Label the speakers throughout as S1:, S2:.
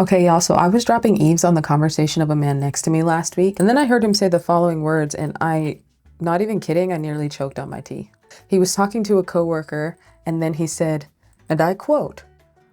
S1: Okay, y'all, so I was dropping eaves on the conversation of a man next to me last week, and then I heard him say the following words, and not even kidding, I nearly choked on my tea. He was talking to a coworker, and then he said, and I quote,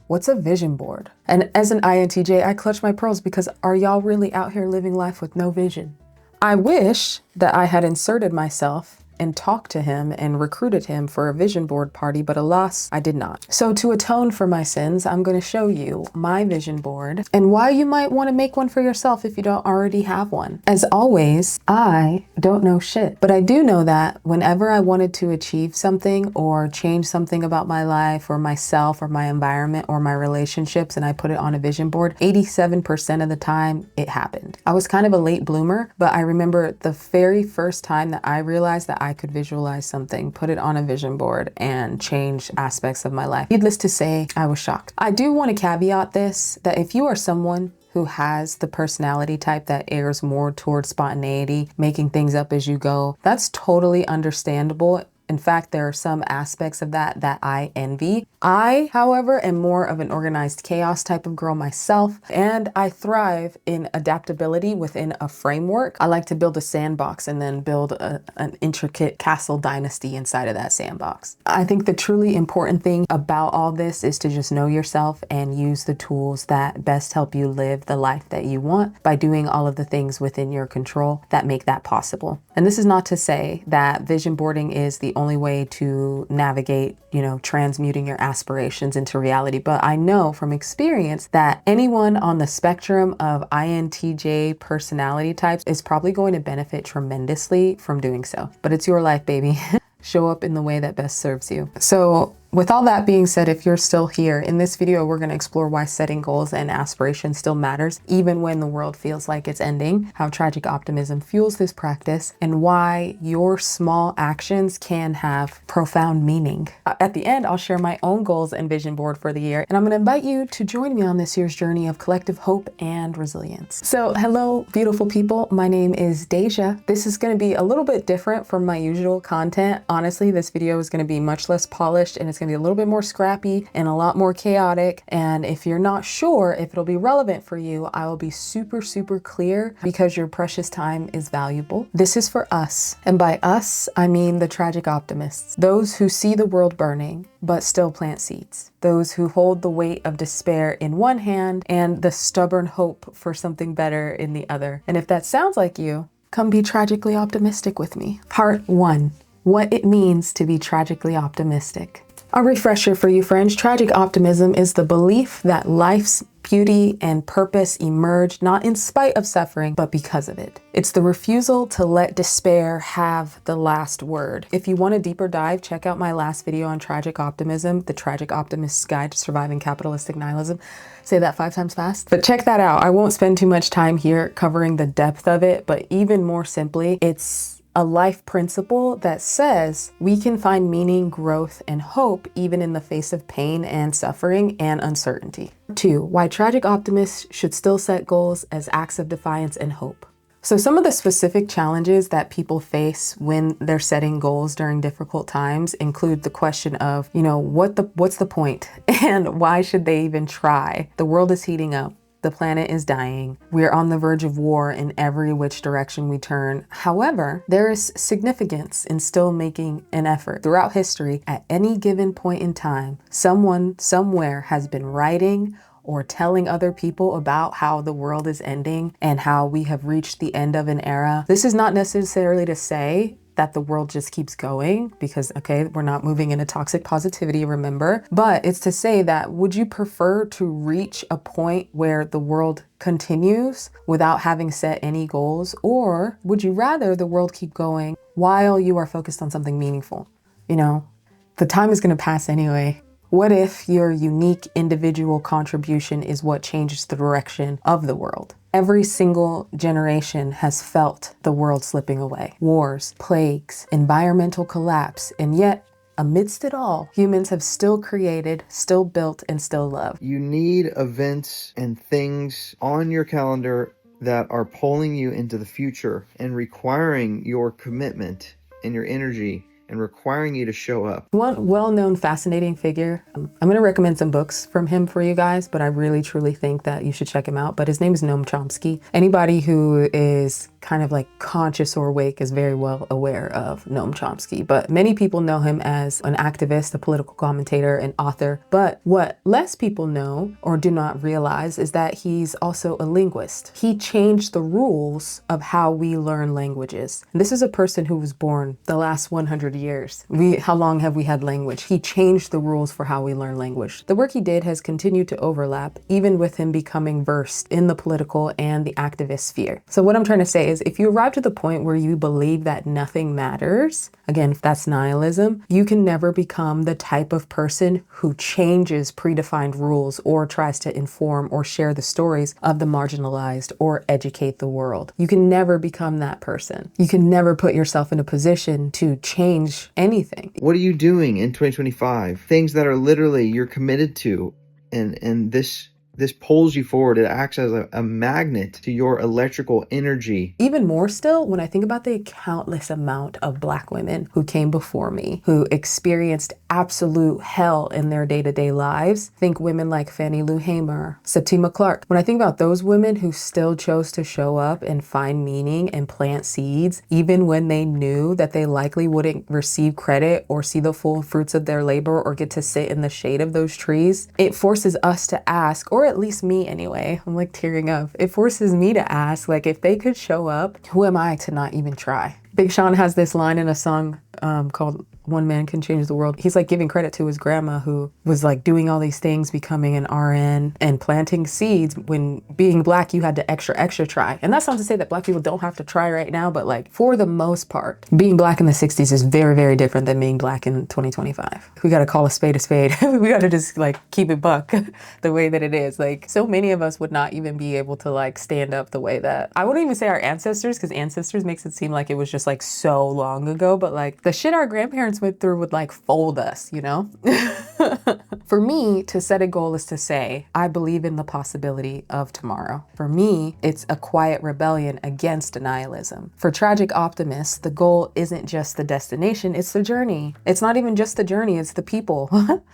S1: "What's a vision board?" And as an INTJ, I clutch my pearls because are y'all really out here living life with no vision? I wish that I had inserted myself and talked to him and recruited him for a vision board party, but alas, I did not. So to atone for my sins, I'm going to show you my vision board and why you might want to make one for yourself if you don't already have one. As always, I don't know shit, but I do know that whenever I wanted to achieve something or change something about my life or myself or my environment or my relationships and I put it on a vision board, 87% of the time it happened. I was kind of a late bloomer, but I remember the very first time that I realized that I could visualize something, put it on a vision board, and change aspects of my life. Needless to say, I was shocked. I do want to caveat this, that if you are someone who has the personality type that errs more towards spontaneity, making things up as you go, that's totally understandable. In fact, there are some aspects of that I envy. I, however, am more of an organized chaos type of girl myself, and I thrive in adaptability within a framework. I like to build a sandbox and then build an intricate castle dynasty inside of that sandbox. I think the truly important thing about all this is to just know yourself and use the tools that best help you live the life that you want by doing all of the things within your control that make that possible. And this is not to say that vision boarding is the only way to navigate, transmuting your aspirations into reality. But I know from experience that anyone on the spectrum of INTJ personality types is probably going to benefit tremendously from doing so. But it's your life, baby. Show up in the way that best serves you. So with all that being said, if you're still here, in this video, we're going to explore why setting goals and aspirations still matters, even when the world feels like it's ending, how tragic optimism fuels this practice, and why your small actions can have profound meaning. At the end, I'll share my own goals and vision board for the year, and I'm going to invite you to join me on this year's journey of collective hope and resilience. So hello, beautiful people. My name is Deja. This is going to be a little bit different from my usual content. Honestly, this video is going to be much less polished and it's going to be a little bit more scrappy and a lot more chaotic. And if you're not sure if it'll be relevant for you, I will be super clear because your precious time is valuable. This is for us. And by us, I mean the tragic optimists, those who see the world burning, but still plant seeds. Those who hold the weight of despair in one hand and the stubborn hope for something better in the other. And if that sounds like you, come be tragically optimistic with me. Part 1. What it means to be tragically optimistic. A refresher for you friends, tragic optimism is the belief that life's beauty and purpose emerge not in spite of suffering, but because of it. It's the refusal to let despair have the last word. If you want a deeper dive, check out my last video on tragic optimism, the Tragic Optimist's Guide to Surviving Capitalistic Nihilism. Say that 5 times fast. But check that out. I won't spend too much time here covering the depth of it, but even more simply, it's a life principle that says we can find meaning, growth, and hope even in the face of pain and suffering and uncertainty. 2. Why tragic optimists should still set goals as acts of defiance and hope. So some of the specific challenges that people face when they're setting goals during difficult times include the question of, what's the point and why should they even try? The world is heating up. The planet is dying. We're on the verge of war in every which direction we turn. However, there is significance in still making an effort. Throughout history, at any given point in time, someone somewhere has been writing or telling other people about how the world is ending and how we have reached the end of an era. This is not necessarily to say that the world just keeps going because, okay, we're not moving into toxic positivity, remember? But it's to say that would you prefer to reach a point where the world continues without having set any goals? Or would you rather the world keep going while you are focused on something meaningful? The time is gonna pass anyway. What if your unique individual contribution is what changes the direction of the world? Every single generation has felt the world slipping away. Wars, plagues, environmental collapse, and yet, amidst it all, humans have still created, still built, and still loved.
S2: You need events and things on your calendar that are pulling you into the future and requiring your commitment and your energy and requiring you to show up.
S1: One well-known, fascinating figure. I'm going to recommend some books from him for you guys, but I really, truly think that you should check him out. But his name is Noam Chomsky. Anybody who is kind of like conscious or awake is very well aware of Noam Chomsky. But many people know him as an activist, a political commentator, an author. But what less people know or do not realize is that he's also a linguist. He changed the rules of how we learn languages. And this is a person who was born the last 100 years. How long have we had language? He changed the rules for how we learn language. The work he did has continued to overlap, even with him becoming versed in the political and the activist sphere. So what I'm trying to say is, if you arrive to the point where you believe that nothing matters, again, if that's nihilism, you can never become the type of person who changes predefined rules or tries to inform or share the stories of the marginalized or educate the world. You can never become that person. You can never put yourself in a position to change anything.
S2: What are you doing in 2025? Things that are literally you're committed to, and this pulls you forward. It acts as a magnet to your electrical energy.
S1: Even more still, when I think about the countless amount of Black women who came before me, who experienced absolute hell in their day-to-day lives, think women like Fannie Lou Hamer, Septima Clark. When I think about those women who still chose to show up and find meaning and plant seeds, even when they knew that they likely wouldn't receive credit or see the full fruits of their labor or get to sit in the shade of those trees, it forces us to ask, or at least me anyway, I'm like tearing up. It forces me to ask, like, if they could show up, who am I to not even try? Big Sean has this line in a song called One Man Can Change the World. He's like giving credit to his grandma who was like doing all these things, becoming an RN and planting seeds when being Black, you had to extra try. And that's not to say that Black people don't have to try right now, but like for the most part, being Black in the 60s is very, very different than being Black in 2025. We got to call a spade a spade. We got to just like keep it buck the way that it is. Like so many of us would not even be able to like stand up the way that, I wouldn't even say our ancestors, because ancestors makes it seem like it was just like so long ago, but like the shit our grandparents went through would like fold us, you know? For me, to set a goal is to say, I believe in the possibility of tomorrow. For me, it's a quiet rebellion against denialism. For tragic optimists, the goal isn't just the destination, it's the journey. It's not even just the journey, it's the people.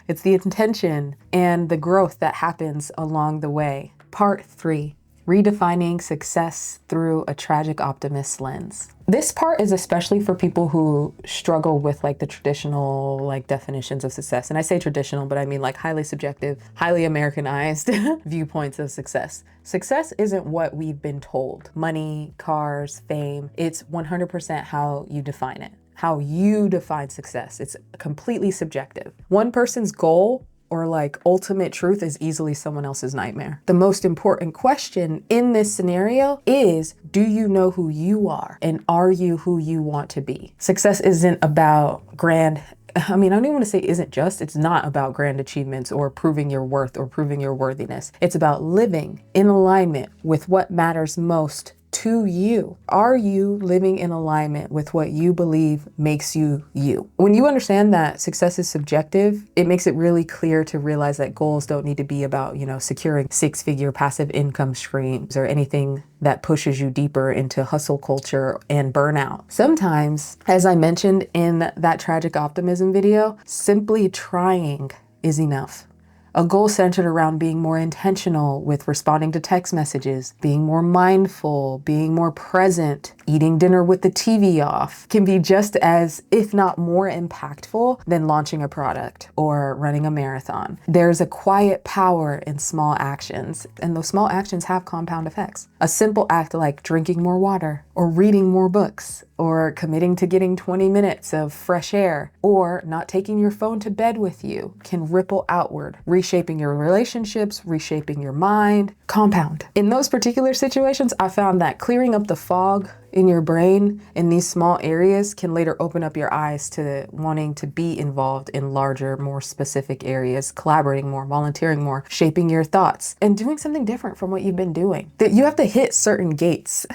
S1: It's the intention and the growth that happens along the way. Part 3. Redefining success through a tragic optimist lens. This part is especially for people who struggle with like the traditional like definitions of success. And I say traditional, but I mean like highly subjective, highly Americanized viewpoints of success. Success isn't what we've been told. Money, cars, fame. It's 100% how you define it. How you define success. It's completely subjective. One person's goal or like ultimate truth is easily someone else's nightmare. The most important question in this scenario is, do you know who you are? And are you who you want to be? Success isn't about grand, I don't even want to say it's not about grand achievements or proving your worth or proving your worthiness. It's about living in alignment with what matters most to you. Are you living in alignment with what you believe makes you you? When you understand that success is subjective, it makes it really clear to realize that goals don't need to be about, securing 6-figure passive income streams or anything that pushes you deeper into hustle culture and burnout. Sometimes, as I mentioned in that tragic optimism video, simply trying is enough. A goal centered around being more intentional with responding to text messages, being more mindful, being more present, eating dinner with the TV off can be just as, if not more impactful than launching a product or running a marathon. There's a quiet power in small actions, and those small actions have compound effects. A simple act like drinking more water or reading more books or committing to getting 20 minutes of fresh air or not taking your phone to bed with you can ripple outward, reshaping your relationships, reshaping your mind, compound. In those particular situations, I found that clearing up the fog in your brain in these small areas can later open up your eyes to wanting to be involved in larger, more specific areas, collaborating more, volunteering more, shaping your thoughts, and doing something different from what you've been doing. That you have to hit certain gates.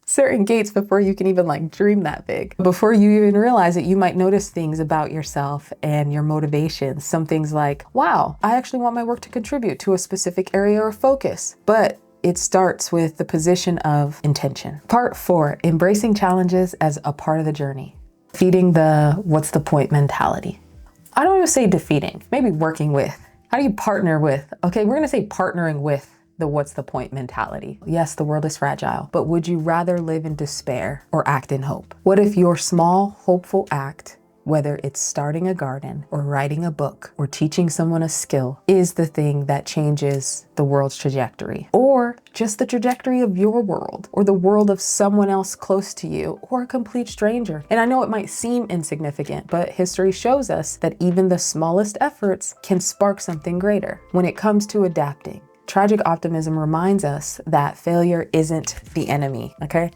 S1: Certain gates before you can even dream that big. Before you even realize it, you might notice things about yourself and your motivations. Some things like, wow, I actually want my work to contribute to a specific area or focus. But it starts with the position of intention. Part 4, embracing challenges as a part of the journey. Feeding the what's the point mentality. I don't even say defeating, maybe working with. How do you partner with? Okay, we're gonna say partnering with the what's the point mentality. Yes, the world is fragile, but would you rather live in despair or act in hope? What if your small, hopeful act, whether it's starting a garden or writing a book or teaching someone a skill, is the thing that changes the world's trajectory, or just the trajectory of your world or the world of someone else close to you or a complete stranger? And I know it might seem insignificant, but history shows us that even the smallest efforts can spark something greater. When it comes to adapting, tragic optimism reminds us that failure isn't the enemy, okay?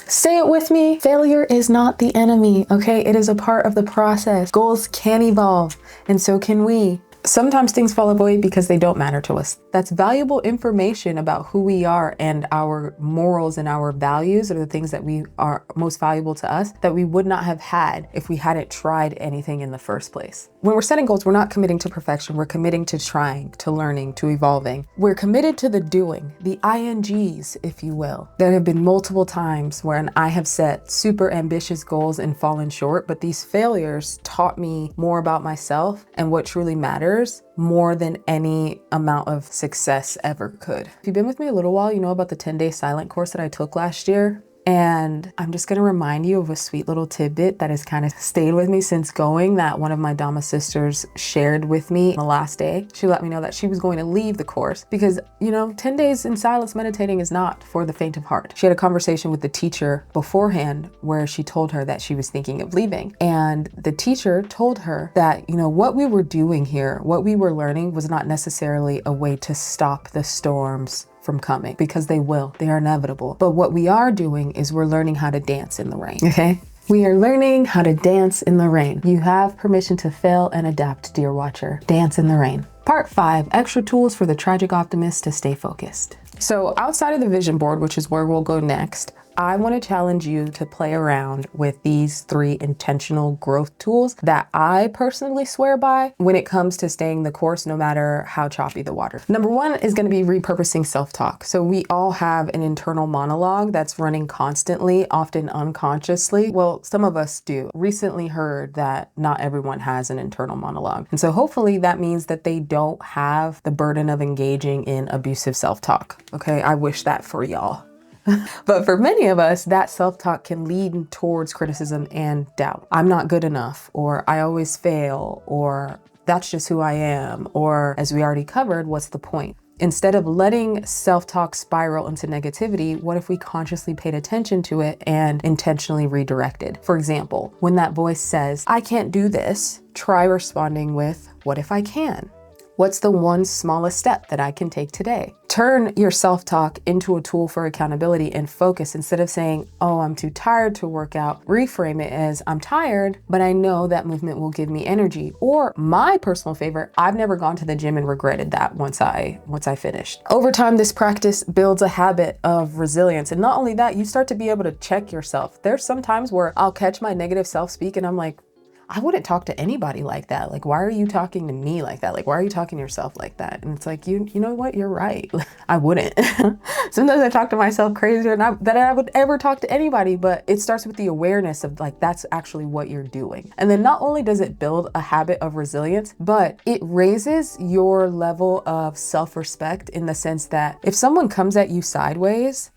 S1: Say it with me. Failure is not the enemy, okay? It is a part of the process. Goals can evolve, and so can we. Sometimes things fall away because they don't matter to us. That's valuable information about who we are, and our morals and our values are the things that we are most valuable to us that we would not have had if we hadn't tried anything in the first place. When we're setting goals, we're not committing to perfection. We're committing to trying, to learning, to evolving. We're committed to the doing, the INGs, if you will. There have been multiple times when I have set super ambitious goals and fallen short, but these failures taught me more about myself and what truly matters more than any amount of success ever could. If you've been with me a little while, you know about the 10-day silent course that I took last year. And I'm just gonna remind you of a sweet little tidbit that has kind of stayed with me since going, that one of my Dhamma sisters shared with me the last day. She let me know that she was going to leave the course because, 10 days in silence meditating is not for the faint of heart. She had a conversation with the teacher beforehand where she told her that she was thinking of leaving. And the teacher told her that, what we were doing here, what we were learning was not necessarily a way to stop the storms from coming, because they are inevitable. But what we are doing is we're learning how to dance in the rain, okay? We are learning how to dance in the rain. You have permission to fail and adapt, dear watcher. Dance in the rain. Part 5, extra tools for the tragic optimist to stay focused. So outside of the vision board, which is where we'll go next, I want to challenge you to play around with these 3 intentional growth tools that I personally swear by when it comes to staying the course, no matter how choppy the water. Number 1 is going to be repurposing self-talk. So we all have an internal monologue that's running constantly, often unconsciously. Well, some of us do. Recently heard that not everyone has an internal monologue. And so hopefully that means that they don't have the burden of engaging in abusive self-talk. Okay, I wish that for y'all. But for many of us, that self-talk can lead towards criticism and doubt. I'm not good enough, or I always fail, or that's just who I am, or as we already covered, what's the point? Instead of letting self-talk spiral into negativity, what if we consciously paid attention to it and intentionally redirected? For example, when that voice says, I can't do this, try responding with, what if I can? What's the one smallest step that I can take today? Turn your self-talk into a tool for accountability and focus. Instead of saying, oh, I'm too tired to work out, reframe it as, I'm tired, but I know that movement will give me energy. Or my personal favorite, I've never gone to the gym and regretted that once I finished. Over time, this practice builds a habit of resilience. And not only that, you start to be able to check yourself. There's some times where I'll catch my negative self-speak and I'm like, I wouldn't talk to anybody like that. Like, why are you talking to me like that? Like, why are you talking to yourself like that? And it's like, you know what? You're right. I wouldn't. Sometimes I talk to myself crazier than I would ever talk to anybody, but it starts with the awareness of like, that's actually what you're doing. And then not only does it build a habit of resilience, but it raises your level of self-respect in the sense that if someone comes at you sideways,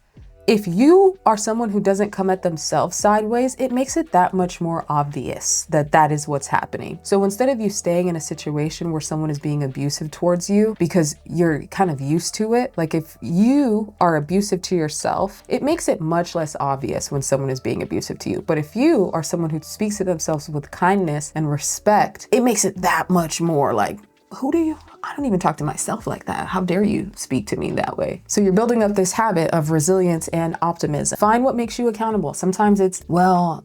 S1: if you are someone who doesn't come at themselves sideways, it makes it that much more obvious that that is what's happening. So instead of you staying in a situation where someone is being abusive towards you because you're kind of used to it, like if you are abusive to yourself, it makes it much less obvious when someone is being abusive to you. But if you are someone who speaks to themselves with kindness and respect, it makes it that much more like, I don't even talk to myself like that. How dare you speak to me that way? So you're building up this habit of resilience and optimism. Find what makes you accountable. Sometimes it's, I'm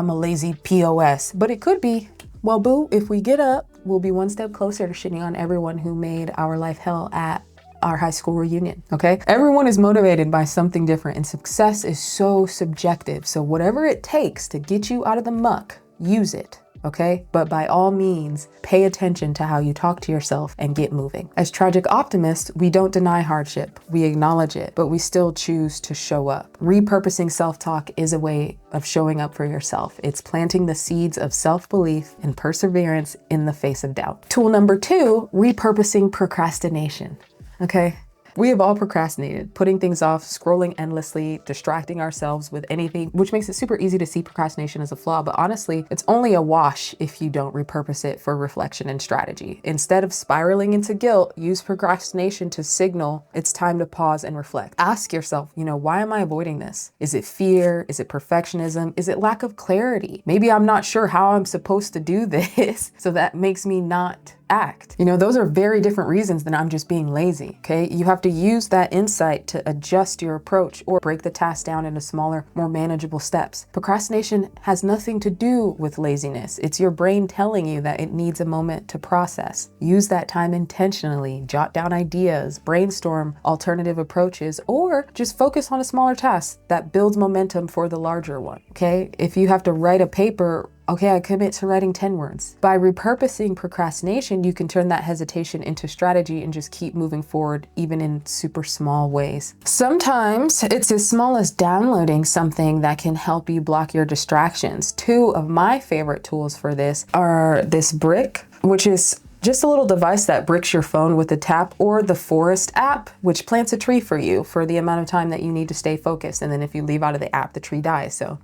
S1: a lazy POS, but it could be, well, boo, if we get up, we'll be one step closer to shitting on everyone who made our life hell at our high school reunion, okay? Everyone is motivated by something different and success is so subjective. So whatever it takes to get you out of the muck, use it. okay? But by all means, pay attention to how you talk to yourself and get moving. As tragic optimists, we don't deny hardship. We acknowledge it, but we still choose to show up. Repurposing self-talk is a way of showing up for yourself. It's planting the seeds of self-belief and perseverance in the face of doubt. Tool number 2, repurposing procrastination, okay? We have all procrastinated, putting things off, scrolling endlessly, distracting ourselves with anything, which makes it super easy to see procrastination as a flaw. But honestly, it's only a wash if you don't repurpose it for reflection and strategy. Instead of spiraling into guilt, use procrastination to signal it's time to pause and reflect. Ask yourself, why am I avoiding this? Is it fear? Is it perfectionism? Is it lack of clarity? Maybe I'm not sure how I'm supposed to do this, so that makes me not act. Those are very different reasons than I'm just being lazy, okay? You have to use that insight to adjust your approach or break the task down into smaller, more manageable steps. Procrastination has nothing to do with laziness. It's your brain telling you that it needs a moment to process. Use that time intentionally, jot down ideas, brainstorm alternative approaches, or just focus on a smaller task that builds momentum for the larger one, okay? If you have to write a paper, okay, I commit to writing 10 words. By repurposing procrastination, you can turn that hesitation into strategy and just keep moving forward, even in super small ways. Sometimes it's as small as downloading something that can help you block your distractions. 2 of my favorite tools for this are this brick, which is just a little device that bricks your phone with a tap, or the Forest app, which plants a tree for you for the amount of time that you need to stay focused. And then if you leave out of the app, the tree dies. So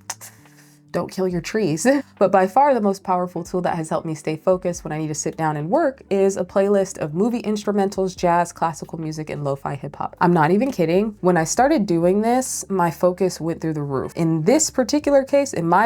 S1: don't kill your trees. But by far the most powerful tool that has helped me stay focused when I need to sit down and work is a playlist of movie instrumentals, jazz, classical music, and lo-fi hip hop. I'm not even kidding. When I started doing this, my focus went through the roof. In my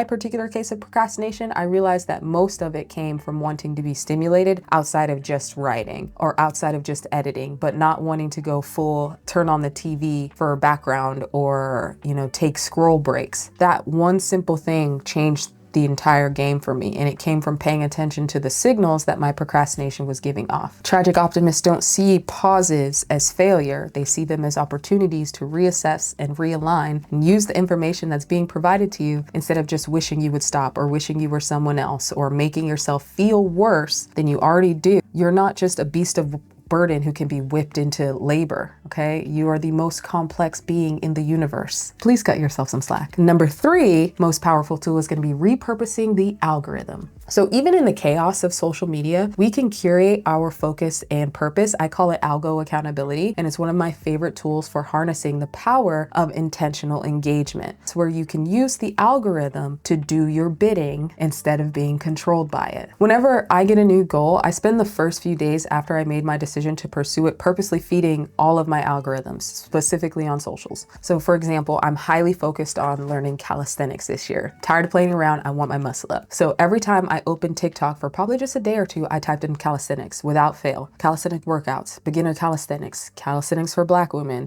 S1: particular case of procrastination, I realized that most of it came from wanting to be stimulated outside of just writing or outside of just editing, but not wanting to go full turn on the TV for background or, take scroll breaks. That one simple thing changed the entire game for me, and it came from paying attention to the signals that my procrastination was giving off. Tragic optimists don't see pauses as failure. They see them as opportunities to reassess and realign and use the information that's being provided to you instead of just wishing you would stop or wishing you were someone else or making yourself feel worse than you already do. You're not just a beast of burden who can be whipped into labor, okay? You are the most complex being in the universe. Please cut yourself some slack. Number 3 most powerful tool is going to be repurposing the algorithm. So even in the chaos of social media, we can curate our focus and purpose. I call it algo accountability, and it's one of my favorite tools for harnessing the power of intentional engagement. It's where you can use the algorithm to do your bidding instead of being controlled by it. Whenever I get a new goal, I spend the first few days after I made my decision to pursue it purposely feeding all of my algorithms, specifically on socials. So for example, I'm highly focused on learning calisthenics this year. Tired of playing around, I want my muscle up. So every time I opened TikTok for probably just a day or two, I typed in calisthenics without fail. Calisthenic workouts, beginner calisthenics, calisthenics for black women,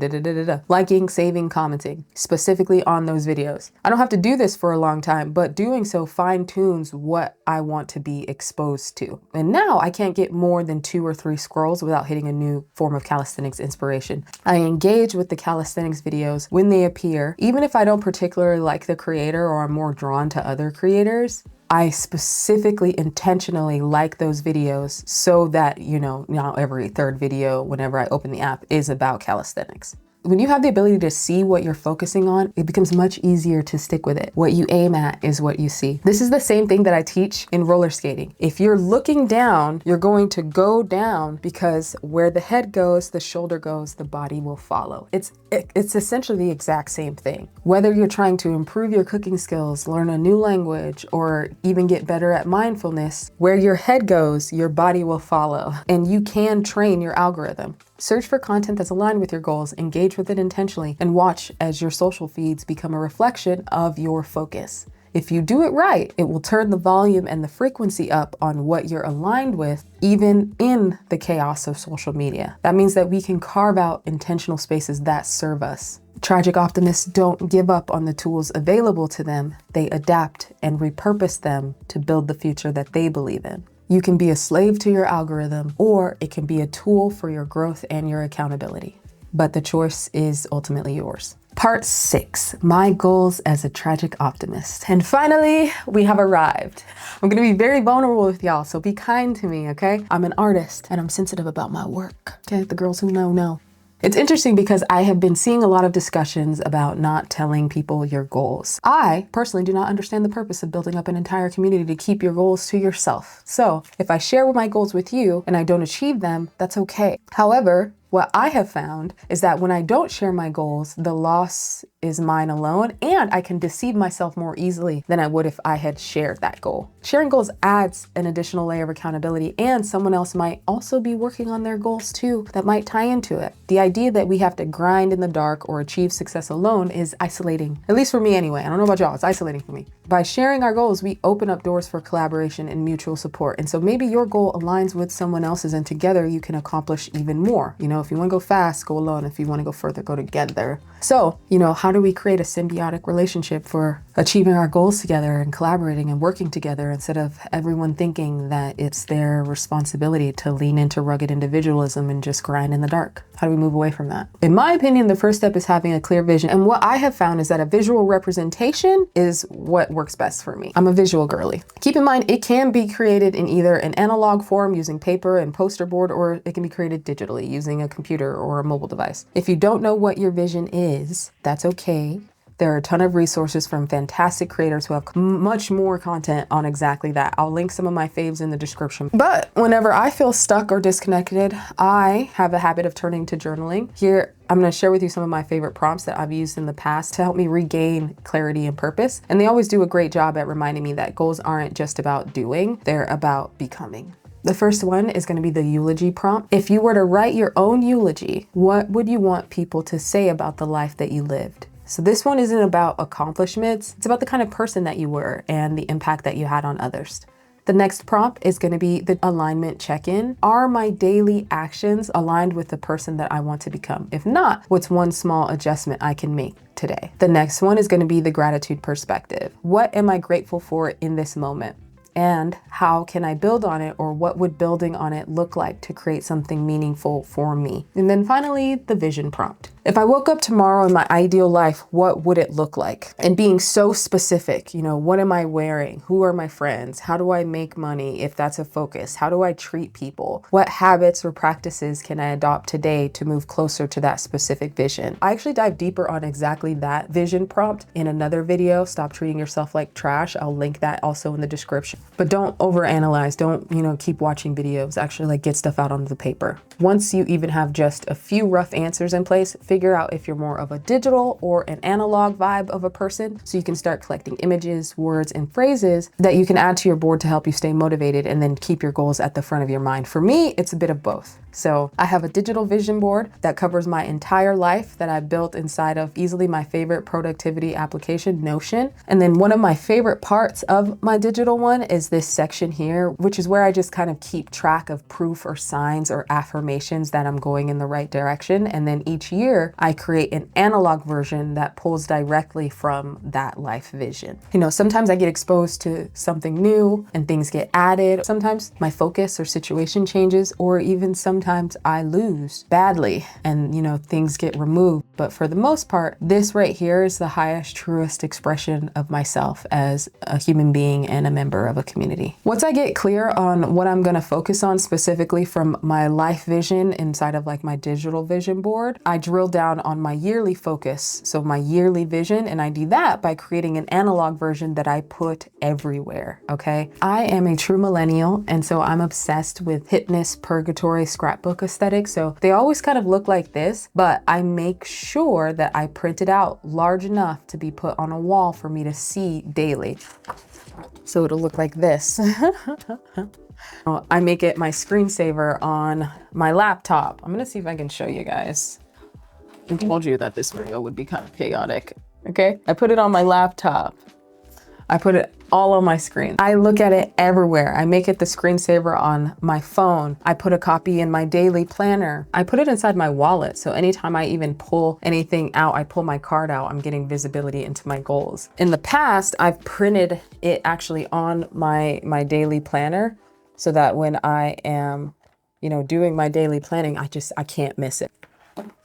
S1: liking, saving, commenting, specifically on those videos. I don't have to do this for a long time, but doing so fine-tunes what I want to be exposed to. And now I can't get more than 2 or 3 scrolls without hitting a new form of calisthenics inspiration. I engage with the calisthenics videos when they appear, even if I don't particularly like the creator or I'm more drawn to other creators. I specifically intentionally like those videos so that, now every 3rd video whenever I open the app is about calisthenics. When you have the ability to see what you're focusing on, it becomes much easier to stick with it. What you aim at is what you see. This is the same thing that I teach in roller skating. If you're looking down, you're going to go down because where the head goes, the shoulder goes, the body will follow. It's essentially the exact same thing. Whether you're trying to improve your cooking skills, learn a new language, or even get better at mindfulness, where your head goes, your body will follow. And you can train your algorithm. Search for content that's aligned with your goals, engage with it intentionally, and watch as your social feeds become a reflection of your focus. If you do it right, it will turn the volume and the frequency up on what you're aligned with, even in the chaos of social media. That means that we can carve out intentional spaces that serve us. Tragic optimists don't give up on the tools available to them. They adapt and repurpose them to build the future that they believe in. You can be a slave to your algorithm, or it can be a tool for your growth and your accountability. but the choice is ultimately yours. Part 6, my goals as a tragic optimist. And finally, we have arrived. I'm gonna be very vulnerable with y'all, so be kind to me, okay? I'm an artist and I'm sensitive about my work, okay? The girls who know. It's interesting because I have been seeing a lot of discussions about not telling people your goals. I personally do not understand the purpose of building up an entire community to keep your goals to yourself. So if I share my goals with you and I don't achieve them, that's okay. However, what I have found is that when I don't share my goals, the loss is mine alone, and I can deceive myself more easily than I would if I had shared that goal. Sharing goals adds an additional layer of accountability, and someone else might also be working on their goals too that might tie into it. The idea that we have to grind in the dark or achieve success alone is isolating, at least for me anyway. I don't know about y'all, it's isolating for me. By sharing our goals, we open up doors for collaboration and mutual support. And so maybe your goal aligns with someone else's, and together you can accomplish even more. You know, if you want to go fast, go alone. If you want to go further, go together. So, how do we create a symbiotic relationship for achieving our goals together and collaborating and working together instead of everyone thinking that it's their responsibility to lean into rugged individualism and just grind in the dark? How do we move away from that? In my opinion, the first step is having a clear vision. And what I have found is that a visual representation is what works best for me. I'm a visual girly. Keep in mind, it can be created in either an analog form using paper and poster board, or it can be created digitally using a computer or a mobile device. If you don't know what your vision is, that's okay. There are a ton of resources from fantastic creators who have much more content on exactly that. I'll link some of my faves in the description. But whenever I feel stuck or disconnected, I have a habit of turning to journaling. Here, I'm going to share with you some of my favorite prompts that I've used in the past to help me regain clarity and purpose. And they always do a great job at reminding me that goals aren't just about doing, they're about becoming. The first one is going to be the eulogy prompt. If you were to write your own eulogy, what would you want people to say about the life that you lived? So this one isn't about accomplishments. It's about the kind of person that you were and the impact that you had on others. The next prompt is going to be the alignment check-in. Are my daily actions aligned with the person that I want to become? If not, what's one small adjustment I can make today? The next one is going to be the gratitude perspective. What am I grateful for in this moment? And how can I build on it, or what would building on it look like to create something meaningful for me? And then finally, the vision prompt. If I woke up tomorrow in my ideal life, what would it look like? And being so specific, what am I wearing? Who are my friends? How do I make money if that's a focus? How do I treat people? What habits or practices can I adopt today to move closer to that specific vision? I actually dive deeper on exactly that vision prompt in another video, Stop Treating Yourself Like Trash. I'll link that also in the description. But don't overanalyze. Don't, keep watching videos. Actually, get stuff out onto the paper. Once you even have just a few rough answers in place, figure out if you're more of a digital or an analog vibe of a person, so you can start collecting images, words, and phrases that you can add to your board to help you stay motivated and then keep your goals at the front of your mind. For me, it's a bit of both. So I have a digital vision board that covers my entire life that I built inside of easily my favorite productivity application, Notion. And then one of my favorite parts of my digital one is this section here, which is where I just kind of keep track of proof or signs or affirmations that I'm going in the right direction. And then each year I create an analog version that pulls directly from that life vision. Sometimes I get exposed to something new and things get added. Sometimes my focus or situation changes, or even sometimes I lose badly and, things get removed. But for the most part, this right here is the highest, truest expression of myself as a human being and a member of a community. Once I get clear on what I'm going to focus on specifically from my life vision inside of my digital vision board, I drill down on my yearly focus. So my yearly vision, and I do that by creating an analog version that I put everywhere. Okay. I am a true millennial. And so I'm obsessed with fitness, purgatory, scrapbook aesthetic. So they always kind of look like this, but I make sure that I print it out large enough to be put on a wall for me to see daily. So it'll look like this. I make it my screensaver on my laptop. I'm gonna see if I can show you guys. I told you that this video would be kind of chaotic. Okay, I put it on my laptop. I put it all on my screen. I look at it everywhere. I make it the screensaver on my phone. I put a copy in my daily planner. I put it inside my wallet. So anytime I even pull anything out, I pull my card out, I'm getting visibility into my goals. In the past, I've printed it actually on my daily planner so that when I am, doing my daily planning, I can't miss it.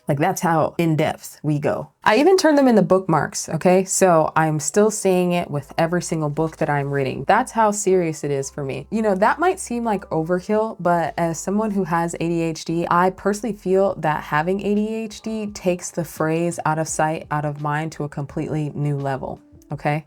S1: Like that's how in depth we go. I even turn them into bookmarks, okay? So I'm still saying it with every single book that I'm reading. That's how serious it is for me. You know, that might seem like overkill, but as someone who has ADHD, I personally feel that having ADHD takes the phrase out of sight, out of mind to a completely new level, okay?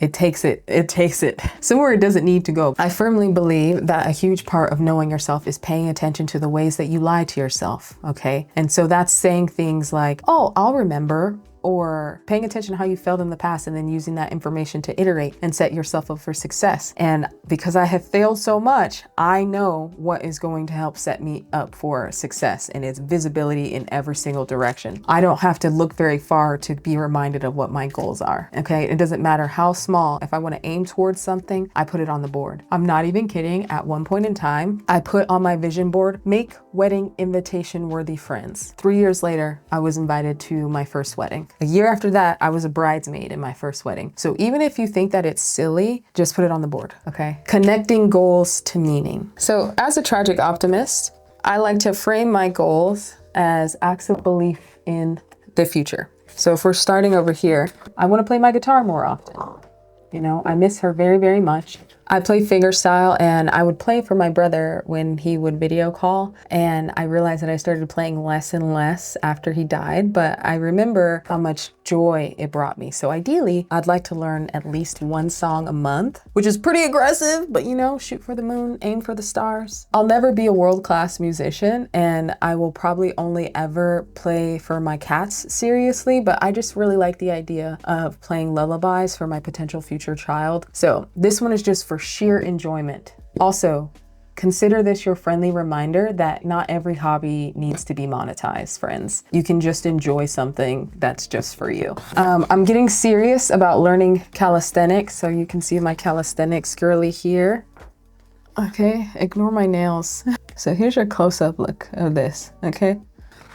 S1: It takes it somewhere it doesn't need to go. I firmly believe that a huge part of knowing yourself is paying attention to the ways that you lie to yourself, okay? And so that's saying things like, oh, I'll remember, or paying attention to how you failed in the past and then using that information to iterate and set yourself up for success. And because I have failed so much, I know what is going to help set me up for success, and it's visibility in every single direction. I don't have to look very far to be reminded of what my goals are, okay? It doesn't matter how small. If I want to aim towards something, I put it on the board. I'm not even kidding. At one point in time, I put on my vision board, make wedding invitation worthy friends. 3 years later, I was invited to my first wedding. A year after that, I was a bridesmaid in my first wedding. So even if you think that it's silly, just put it on the board, okay? Connecting goals to meaning. So as a tragic optimist, I like to frame my goals as acts of belief in the future. So if we're starting over here, I want to play my guitar more often. You know, I miss her very, very much. I play fingerstyle, and I would play for my brother when he would video call. And I realized that I started playing less and less after he died, but I remember how much joy it brought me. So ideally, I'd like to learn at least one song a month, which is pretty aggressive, but you know, shoot for the moon, aim for the stars. I'll never be a world-class musician, and I will probably only ever play for my cats seriously, but I just really like the idea of playing lullabies for my potential future child. So this one is just for sheer enjoyment. Also, consider this your friendly reminder that not every hobby needs to be monetized, friends. You can just enjoy something that's just for you. I'm getting serious about learning calisthenics, so you can see my calisthenics girly here. Okay, ignore my nails. So here's your close-up look of this, okay?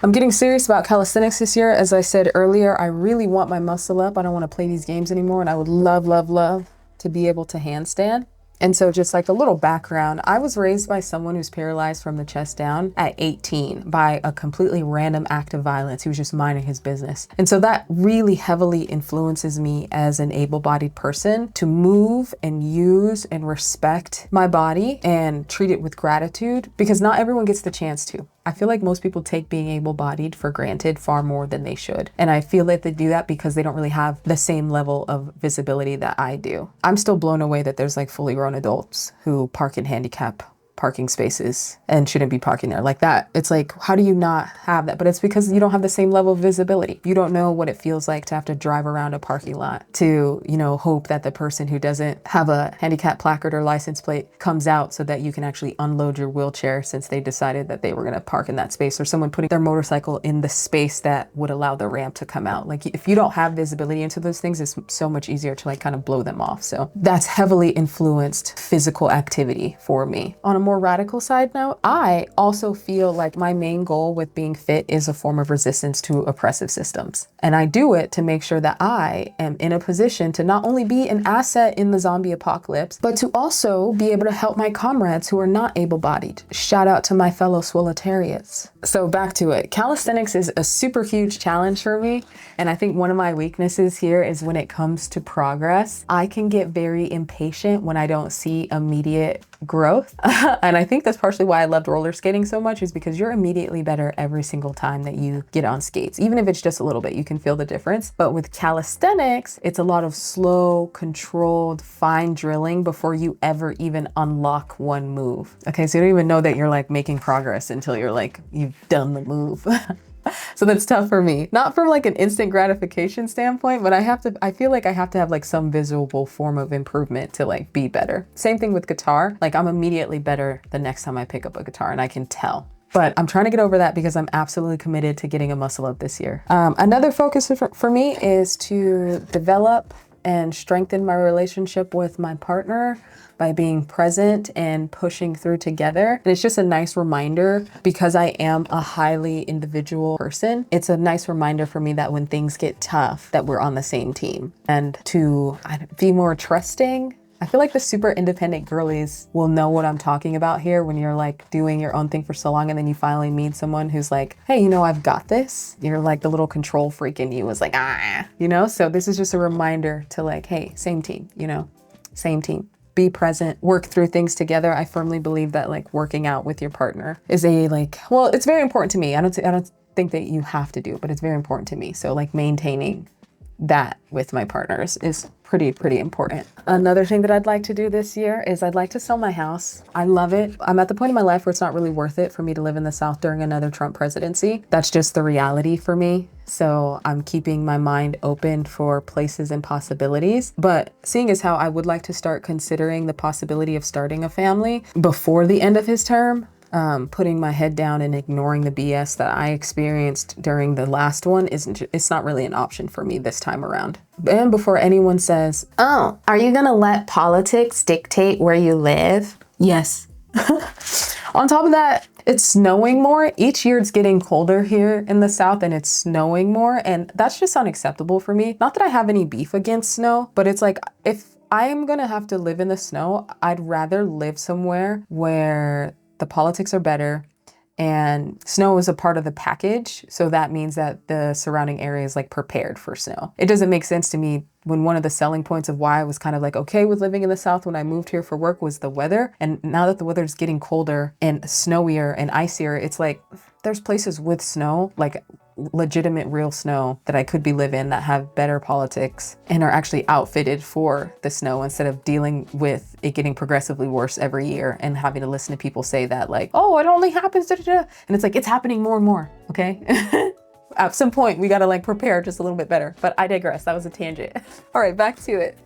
S1: I'm getting serious about calisthenics this year. As I said earlier, I really want my muscle up. I don't want to play these games anymore, and I would love, love, love to be able to handstand. And so just like a little background, I was raised by someone who's paralyzed from the chest down at 18 by a completely random act of violence. He was just minding his business. And so that really heavily influences me as an able-bodied person to move and use and respect my body and treat it with gratitude, because not everyone gets the chance to. I feel like most people take being able-bodied for granted far more than they should. And I feel that they do that because they don't really have the same level of visibility that I do. I'm still blown away that there's like fully grown adults who park in handicap parking spaces and shouldn't be parking there like that. It's like, how do you not have that? But it's because you don't have the same level of visibility. You don't know what it feels like to have to drive around a parking lot to, you know, hope that the person who doesn't have a handicap placard or license plate comes out so that you can actually unload your wheelchair since they decided that they were going to park in that space, or someone putting their motorcycle in the space that would allow the ramp to come out. Like if you don't have visibility into those things, it's so much easier to like kind of blow them off. So that's heavily influenced physical activity for me. On a more radical side note, I also feel like my main goal with being fit is a form of resistance to oppressive systems. And I do it to make sure that I am in a position to not only be an asset in the zombie apocalypse, but to also be able to help my comrades who are not able-bodied. Shout out to my fellow swilletariats. So back to it. Calisthenics is a super huge challenge for me. And I think one of my weaknesses here is when it comes to progress, I can get very impatient when I don't see immediate growth. And I think that's partially why I loved roller skating so much, is because you're immediately better every single time that you get on skates. Even if it's just a little bit, you can feel the difference. But with calisthenics, it's a lot of slow, controlled, fine drilling before you ever even unlock one move. Okay, so you don't even know that you're like making progress until you're like, you've done the move. So that's tough for me. Not from like an instant gratification standpoint, but I feel like I have to have like some visible form of improvement to like be better. Same thing with guitar. Like I'm immediately better the next time I pick up a guitar, and I can tell. But I'm trying to get over that because I'm absolutely committed to getting a muscle up this year. Another focus for me is to develop and strengthen my relationship with my partner by being present and pushing through together. And it's just a nice reminder, because I am a highly individual person. It's a nice reminder for me that when things get tough, that we're on the same team, and to be more trusting. I feel like the super independent girlies will know what I'm talking about here when you're like doing your own thing for so long and then you finally meet someone who's like, hey, you know, I've got this. You're like the little control freak in you was like, you know? So this is just a reminder to like, hey, same team, you know, same team. Be present, work through things together. I firmly believe that like working out with your partner is a like, well, it's very important to me. I don't think that you have to do, but it's very important to me. So like maintaining that with my partners is pretty important. Another thing that I'd like to do this year is I'd like to sell my house. I love it. I'm at the point in my life where it's not really worth it for me to live in the South during another Trump presidency. That's just the reality for me. So I'm keeping my mind open for places and possibilities. But seeing as how I would like to start considering the possibility of starting a family before the end of his term, putting my head down and ignoring the BS that I experienced during the last one it's not really an option for me this time around. And before anyone says, oh, are you gonna let politics dictate where you live? Yes. On top of that, it's snowing more. Each year it's getting colder here in the South and it's snowing more. And that's just unacceptable for me. Not that I have any beef against snow, but it's like, if I am gonna have to live in the snow, I'd rather live somewhere where the politics are better and snow is a part of the package. So that means that the surrounding area is like prepared for snow. It doesn't make sense to me when one of the selling points of why I was kind of like okay with living in the South when I moved here for work was the weather. And now that the weather is getting colder and snowier and icier, it's like there's places with snow, like legitimate real snow that I could be living in that have better politics and are actually outfitted for the snow instead of dealing with it getting progressively worse every year and having to listen to people say that like, oh, it only happens, da, da, da. And it's like, it's happening more and more, okay? At some point, we gotta like prepare just a little bit better. But I digress, that was a tangent. All right, back to it.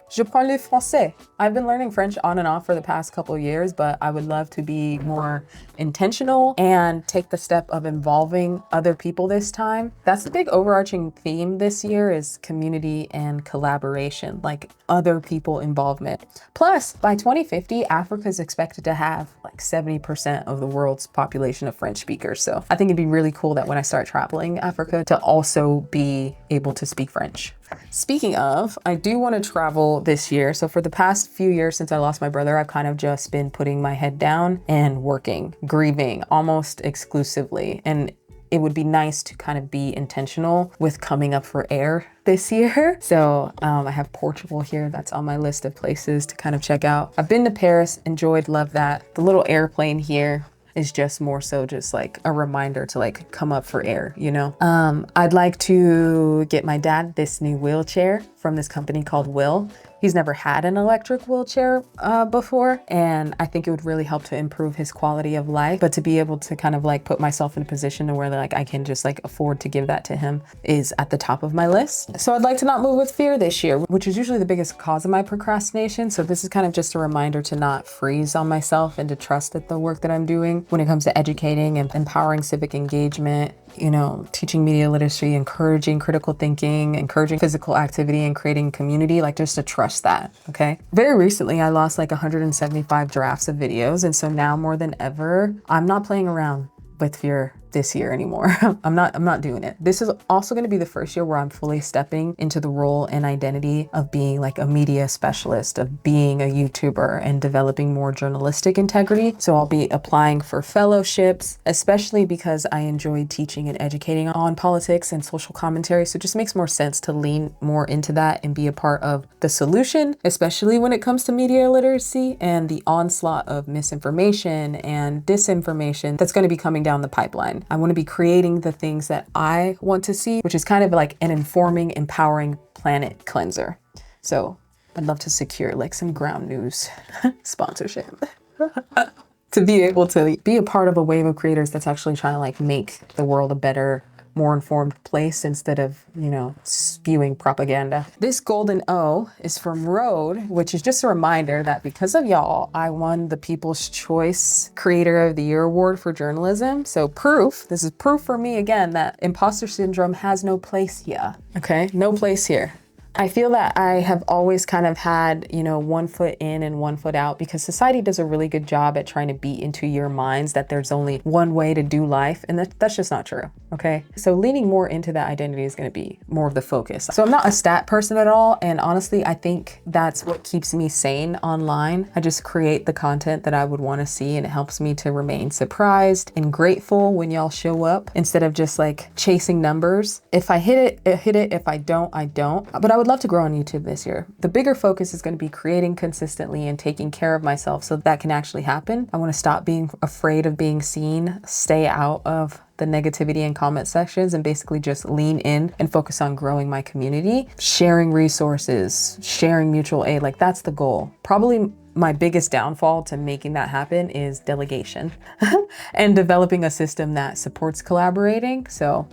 S1: Je parle français. I've been learning French on and off for the past couple of years, but I would love to be more intentional and take the step of involving other people this time. That's the big overarching theme this year is community and collaboration, like other people involvement. Plus, by 2050, Africa is expected to have like 70% of the world's population of French speakers. So I think it'd be really cool that when I start traveling Africa to also be able to speak French. Speaking of, I do want to travel this year. So for the past few years since I lost my brother, I've kind of just been putting my head down and working, grieving almost exclusively. And it would be nice to kind of be intentional with coming up for air this year. So I have Portugal here. That's on my list of places to kind of check out. I've been to Paris, enjoyed, love that. The little airplane here is just more so just like a reminder to like come up for air, you know? I'd like to get my dad this new wheelchair from this company called Will. He's never had an electric wheelchair before, and I think it would really help to improve his quality of life. But to be able to kind of like put myself in a position to where like I can just like afford to give that to him is at the top of my list. So I'd like to not move with fear this year, which is usually the biggest cause of my procrastination. So this is kind of just a reminder to not freeze on myself and to trust that the work that I'm doing when it comes to educating and empowering civic engagement, you know, teaching media literacy, encouraging critical thinking, encouraging physical activity, and creating community, like just to trust that, okay? Very recently, I lost like 175 drafts of videos. And so now more than ever, I'm not playing around with fear this year anymore. I'm not doing it. This is also going to be the first year where I'm fully stepping into the role and identity of being like a media specialist, of being a YouTuber and developing more journalistic integrity. So I'll be applying for fellowships, especially because I enjoy teaching and educating on politics and social commentary. So it just makes more sense to lean more into that and be a part of the solution, especially when it comes to media literacy and the onslaught of misinformation and disinformation that's going to be coming down the pipeline. I want to be creating the things that I want to see, which is kind of like an informing, empowering planet cleanser. So I'd love to secure like some ground news sponsorship to be able to be a part of a wave of creators that's actually trying to like make the world a better, more informed place instead of, you know, spewing propaganda. This golden O is from Road, which is just a reminder that because of y'all, I won the People's Choice Creator of the Year Award for journalism. So this is proof for me again that imposter syndrome has no place here, okay? No place here. I feel that I have always kind of had, one foot in and one foot out, because society does a really good job at trying to beat into your minds that there's only one way to do life. And that's just not true. Okay. So leaning more into that identity is going to be more of the focus. So I'm not a stat person at all. And honestly, I think that's what keeps me sane online. I just create the content that I would want to see, and it helps me to remain surprised and grateful when y'all show up, instead of just like chasing numbers. If I hit it, hit it. If I don't, I don't. But I would love to grow on YouTube this year. The bigger focus is going to be creating consistently and taking care of myself so that can actually happen. I want to stop being afraid of being seen, stay out of the negativity and comment sections, and basically just lean in and focus on growing my community, sharing resources, sharing mutual aid. Like, that's the goal. Probably my biggest downfall to making that happen is delegation and developing a system that supports collaborating. So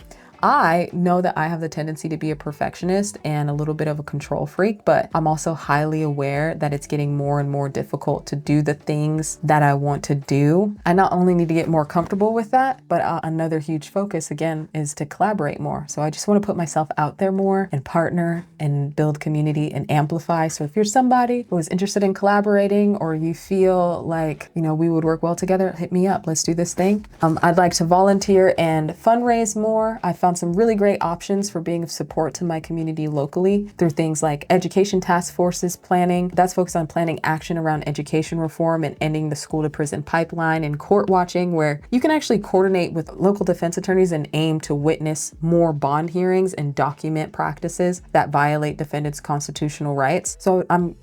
S1: I know that I have the tendency to be a perfectionist and a little bit of a control freak, but I'm also highly aware that it's getting more and more difficult to do the things that I want to do. I not only need to get more comfortable with that, but another huge focus again is to collaborate more. So I just want to put myself out there more and partner and build community and amplify. So if you're somebody who is interested in collaborating, or you feel like, we would work well together, hit me up. Let's do this thing. I'd like to volunteer and fundraise more. I found some really great options for being of support to my community locally through things like education task forces planning. That's focused on planning action around education reform and ending the school to prison pipeline, and court watching, where you can actually coordinate with local defense attorneys and aim to witness more bond hearings and document practices that violate defendants' constitutional rights. So I'm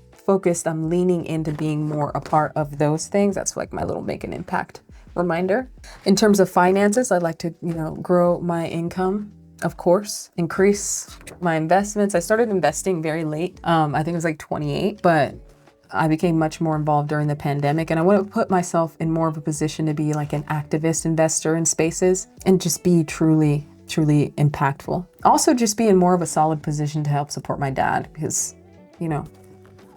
S1: leaning into being more a part of those things. That's like my little make an impact reminder. In terms of finances, I'd like to, grow my income, of course, increase my investments. I started investing very late. I think it was like 28, but I became much more involved during the pandemic, and I want to put myself in more of a position to be like an activist investor in spaces and just be truly impactful. Also, just be in more of a solid position to help support my dad, because,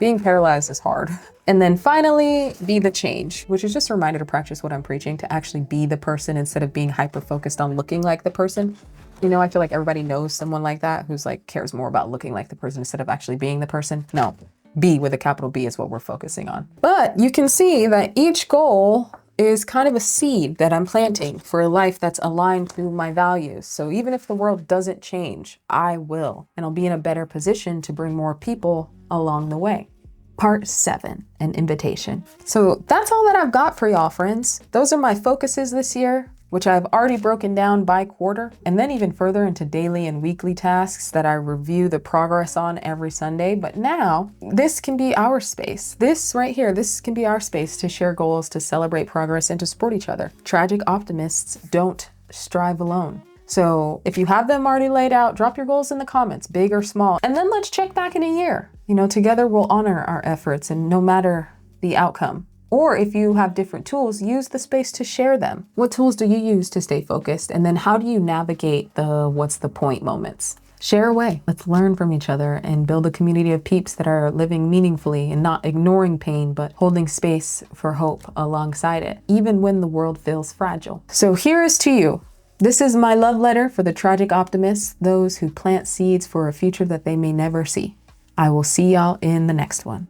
S1: being paralyzed is hard. And then finally, be the change, which is just a reminder to practice what I'm preaching, to actually be the person instead of being hyper-focused on looking like the person. I feel like everybody knows someone like that who's like cares more about looking like the person instead of actually being the person. No, be with a capital B is what we're focusing on. But you can see that each goal is kind of a seed that I'm planting for a life that's aligned to my values. So even if the world doesn't change, I will, and I'll be in a better position to bring more people along the way. Part 7, an invitation. So that's all that I've got for y'all, friends. Those are my focuses this year, which I've already broken down by quarter, and then even further into daily and weekly tasks that I review the progress on every Sunday. But now this can be our space. This right here, this can be our space to share goals, to celebrate progress, and to support each other. Tragic optimists don't strive alone. So if you have them already laid out, drop your goals in the comments, big or small, and then let's check back in a year. Together we'll honor our efforts, and no matter the outcome. Or if you have different tools, use the space to share them. What tools do you use to stay focused? And then how do you navigate the what's the point moments? Share away. Let's learn from each other and build a community of peeps that are living meaningfully and not ignoring pain, but holding space for hope alongside it, even when the world feels fragile. So here is to you. This is my love letter for the tragic optimists, those who plant seeds for a future that they may never see. I will see y'all in the next one.